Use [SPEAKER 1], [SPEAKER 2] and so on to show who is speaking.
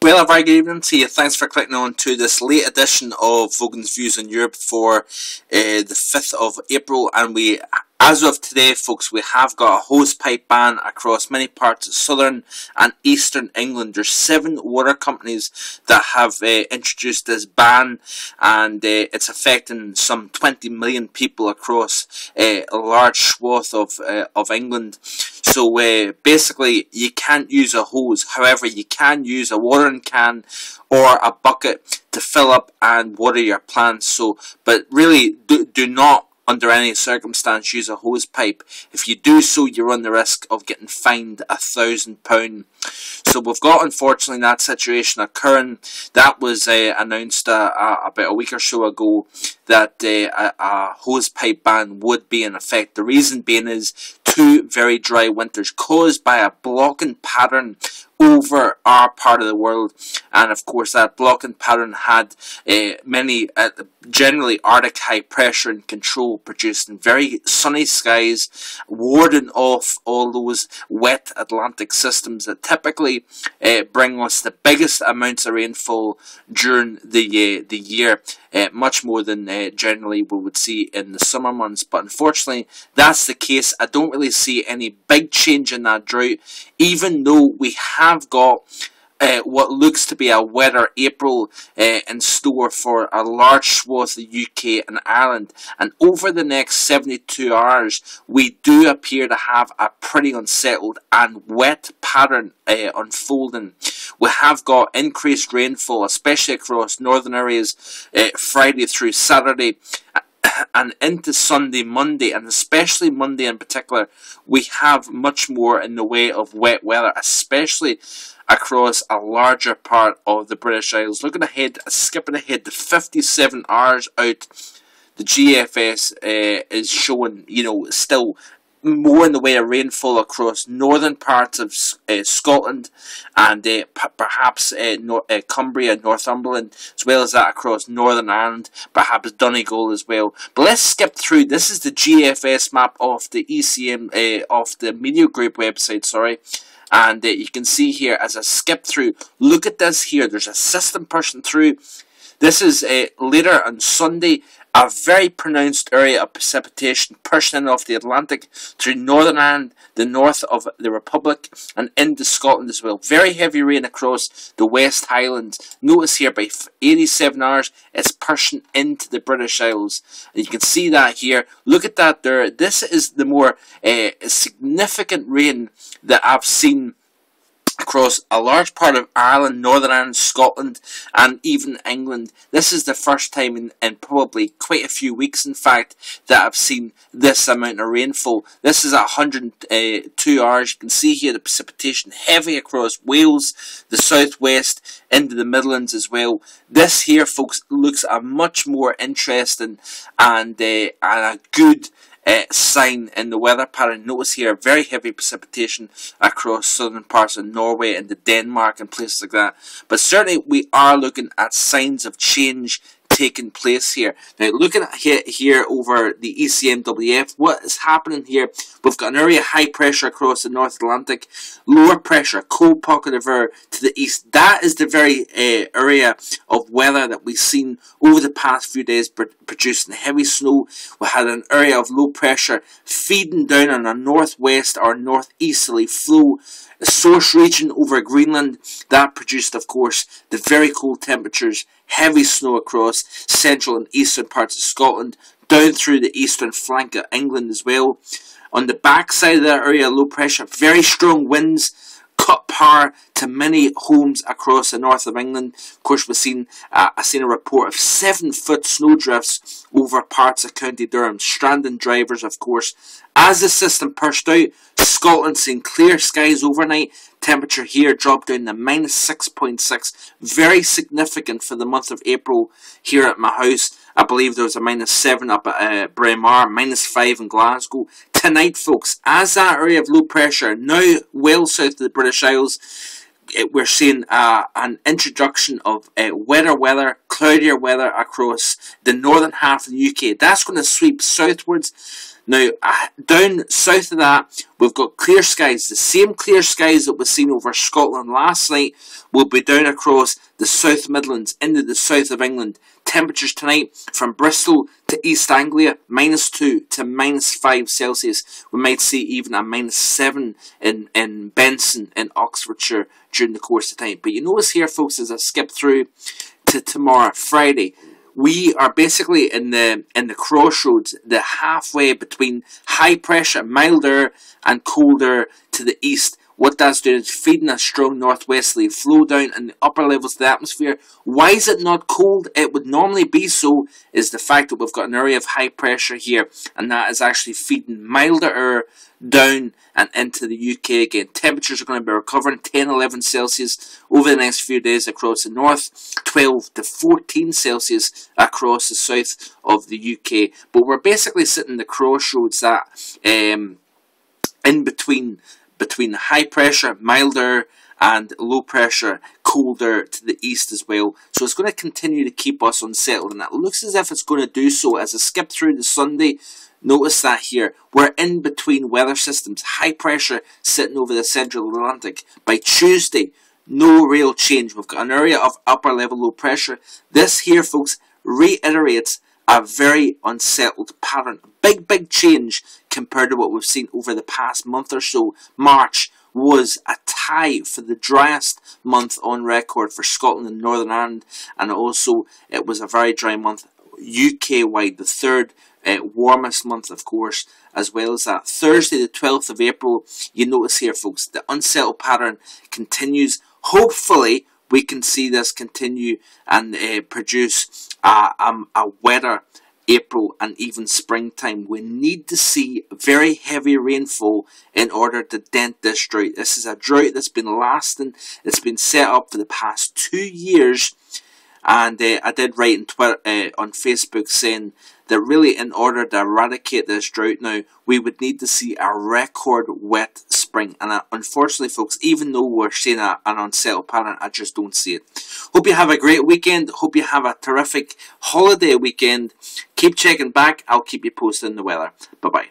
[SPEAKER 1] Well, a very good evening to you. Thanks for clicking on to this late edition of VOGAN'S Views on Europe for the 5th of April. And as of today, folks, we have got a hosepipe ban across many parts of southern and eastern England. There's 7 water companies that have introduced this ban, and it's affecting some 20 million people across a large swath of England. So basically, you can't use a hose. However, you can use a watering can or a bucket to fill up and water your plants. So, but really, do not, under any circumstance, use a hose pipe. If you do so, you run the risk of getting fined £1,000. So we've got, unfortunately, that situation occurring. That was announced about a week or so ago, that a hose pipe ban would be in effect. The reason being is 2 very dry winters caused by a blocking pattern over our part of the world, and of course that blocking pattern had many generally Arctic high pressure and control, producing very sunny skies, warding off all those wet Atlantic systems that typically bring us the biggest amounts of rainfall during the year, much more than generally we would see in the summer months. But unfortunately, that's the case. I don't really see any big change in that drought, even though we have got what looks to be a wetter April in store for a large swath of the UK and Ireland. And over the next 72 hours, we do appear to have a pretty unsettled and wet pattern unfolding. We have got increased rainfall, especially across northern areas, Friday through Saturday, and into Sunday, Monday, and especially Monday in particular. We have much more in the way of wet weather, especially across a larger part of the British Isles. Looking ahead, skipping ahead to 57 hours out, the GFS is showing, still more in the way of rainfall across northern parts of Scotland and perhaps Cumbria, Northumberland, as well as that across Northern Ireland, perhaps Donegal as well. But let's skip through. This is the GFS map of the ECM, of the Media Group website, sorry. And you can see here, as I skip through, look at this here. There's a system pushing through. This is later on Sunday, a very pronounced area of precipitation pushing in off the Atlantic through Northern Ireland, the north of the Republic, and into Scotland as well. Very heavy rain across the West Highlands. Notice here, by 87 hours, it's pushing into the British Isles. And you can see that here. Look at that there. This is the more significant rain that I've seen across a large part of Ireland, Northern Ireland, Scotland, and even England. This is the first time in probably quite a few weeks, in fact, that I've seen this amount of rainfall. This is at 102 hours. You can see here the precipitation heavy across Wales, the southwest, into the Midlands as well. This here, folks, looks a much more interesting and a good sign in the weather pattern. Notice here very heavy precipitation across southern parts of Norway and Denmark and places like that. But certainly we are looking at signs of change taking place here. Now looking at here over the ECMWF, what is happening here? We've got an area of high pressure across the North Atlantic, lower pressure, cold pocket of air to the east. That is the very area of weather that we've seen over the past few days, producing heavy snow. We had an area of low pressure feeding down on a northwest or northeasterly flow. A source region over Greenland that produced, of course, the very cold temperatures, heavy snow across central and eastern parts of Scotland, down through the eastern flank of England as well. On the back side of that area, low pressure, very strong winds, cut power to many homes across the north of England. Of course, I've seen a report of 7-foot snow drifts over parts of County Durham, stranding drivers, of course. As the system pushed out, Scotland seen clear skies overnight. Temperature here dropped down to -6.6. Very significant for the month of April here at my house. I believe there was a -7 up at Braemar, -5 in Glasgow. Tonight, folks, as that area of low pressure, now well south of the British Isles, we're seeing an introduction of wetter weather, cloudier weather across the northern half of the UK. That's going to sweep southwards. Now, down south of that, we've got clear skies. The same clear skies that we've seen over Scotland last night will be down across the South Midlands into the south of England. Temperatures tonight from Bristol to East Anglia, -2 to -5 Celsius. We might see even a -7 in Benson in Oxfordshire during the course of time. But you notice here, folks, as I skip through to tomorrow, Friday, we are basically in the crossroads, the halfway between high pressure, milder and colder to the east. What that's doing is feeding a strong northwesterly flow down in the upper levels of the atmosphere. Why is it not cold? It would normally be so, is the fact that we've got an area of high pressure here, and that is actually feeding milder air down and into the UK again. Temperatures are going to be recovering 10, 11 Celsius over the next few days across the north, 12 to 14 Celsius across the south of the UK. But we're basically sitting the crossroads that in between high pressure, milder, and low pressure, colder to the east as well. So it's going to continue to keep us unsettled, and it looks as if it's going to do so as I skip through the Sunday. Notice that here, we're in between weather systems. High pressure sitting over the central Atlantic. By Tuesday, no real change. We've got an area of upper level low pressure. This here, folks, reiterates a very unsettled pattern. Big change compared to what we've seen over the past month or so. March was a tie for the driest month on record for Scotland and Northern Ireland, and also it was a very dry month UK-wide, the third warmest month, of course, as well as that. Thursday, the 12th of April, you notice here, folks, the unsettled pattern continues. Hopefully, we can see this continue and produce a wetter April and even springtime. We need to see very heavy rainfall in order to dent this drought. This is a drought that's been lasting. It's been set up for the past 2 years. And I did write on Twitter, on Facebook, saying that really in order to eradicate this drought now, we would need to see a record wet spring. And unfortunately, folks, even though we're seeing an unsettled pattern, I just don't see it. Hope you have a great weekend. Hope you have a terrific holiday weekend. Keep checking back. I'll keep you posted on the weather. Bye-bye.